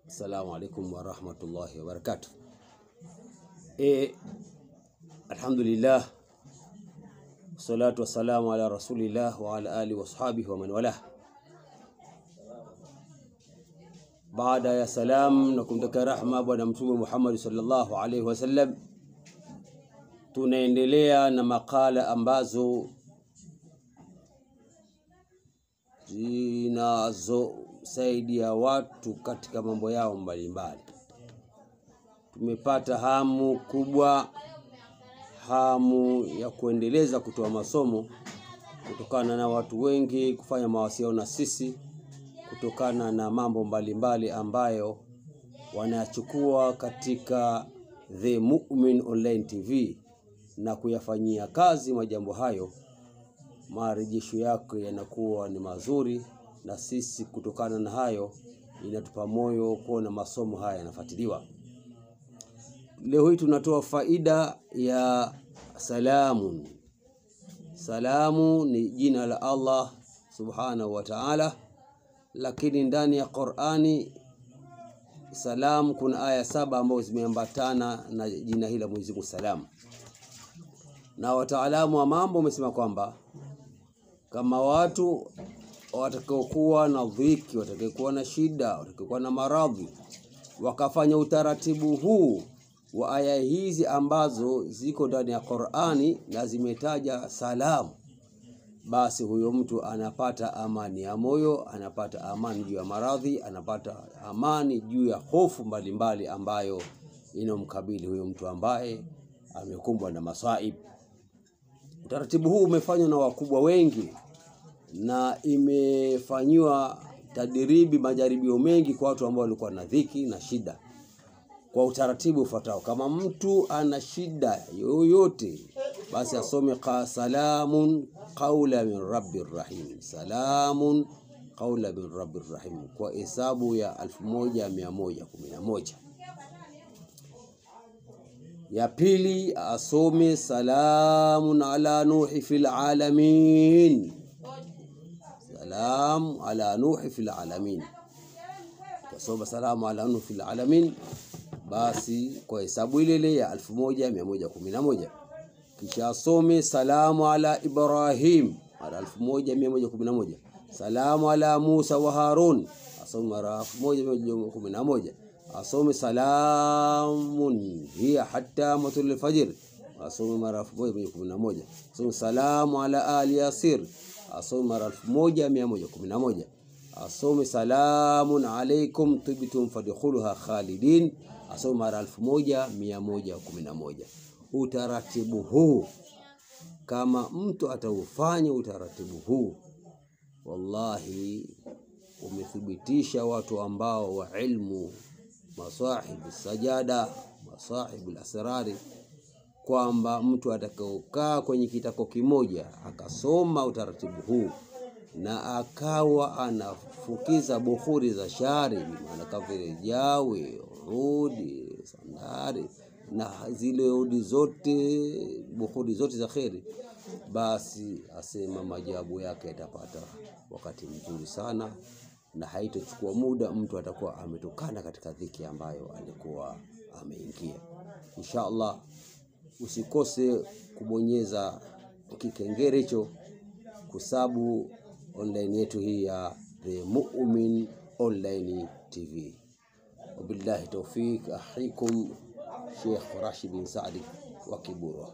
Assalamu alaikum wa rahmatullahi wa barakatuh. Alhamdulillah, salatu wassalamu ala rasulillah wa ala alihi wa sahbihi wa man walah. Baada ya salam na kumtakia rahma bwana Mtume Muhammad sallallahu alaihi wasallam, tunaendelea na makala ambazo zinazosaidia watu katika mambo yao mbalimbali. Tumepata hamu kubwa, hamu ya kuendeleza kutoa masomo kutokana na watu wengi kufanya mawasiliano na sisi kutokana na mambo mbalimbali ambayo wanachukua katika The Mu'min Online TV na kuyafanyia kazi majambo hayo. Marejesho yake yanakuwa ni mazuri, na sisi kutokana na hayo inatupa moyo kuona masomo haya yanafuatiliwa. Leo hii tunatoa faida ya salamun. Salamu ni jina la Allah subhanahu wa ta'ala, lakini ndani ya Qur'ani salam kuna aya 7 ambazo zimeambatana na jina hili la Mwenyezi Mungu salam. Na wataalamu wa mambo wamesema kwamba kama watu watakaokuwa na dhiki, watakaokuwa na shida, watakaokuwa na maradhi, wakafanya utaratibu huu wa aya hizi ambazo ziko ndani ya Qur'ani na zimetaja salamu, basi huyo mtu anapata amani ya moyo, anapata amani juu ya maradhi, anapata amani juu ya hofu mbalimbali ambayo inomkabili huyo mtu ambaye amekumbwa na masaib. Utaratibu huu umefanywa na wakubwa wengi na imefanywa tadribi, majaribio mengi kwa watu ambao walikuwa na dhiki na shida. Kwa utaratibu ufuatao: kama mtu ana shida yoyote, basi asome salamun qawla min rabbir rahim, salamun qawla min rabbir rahim, kwa hesabu ya 1111. Ya pili, asome salamun ala nuhi fil alamin, salam ala nuhi fil alamin. Kasoma salamu ala nuhi fil alamin, basi kwa hesabu ile ya 1111. Kisha asome salamu ala Ibrahim ala 1111, salamu ala Musa wa Harun asome mara 1111. Asome salamun hiya hatta matul fajr asome mara 1111. Asome salamu ala ali Yasir asome mara 1111. Asome salamun alaikum tibtum fadkhuluha khalidin asome mara 1111. Utaratibu huu, kama mtu ataufanya utaratibu huu, wallahi umethibitisha watu ambao wa ilmu, masahibu sajada, masahibu al-asrari, kwamba mtu atakaokaa kwenye kitako kimoja akasoma utaratibu huu na akawa anafukiza bukhuri za shari, maana kavile jawi, urudi, sandari na zile urudi zote, bukhuri zote za khairi, basi asema majabu yake atapata wakati mzuri sana, na haitochukua muda mtu atakuwa ametokana katika dhiki ambayo alikuwa ameingia. Inshallah, usikose kubonyeza kikengele hicho kusabu online yetu hii ya The Mu'min Online TV. Wabillahi tawfiq, ahikum Sheikh Rashid bin Saadi wa Kibura.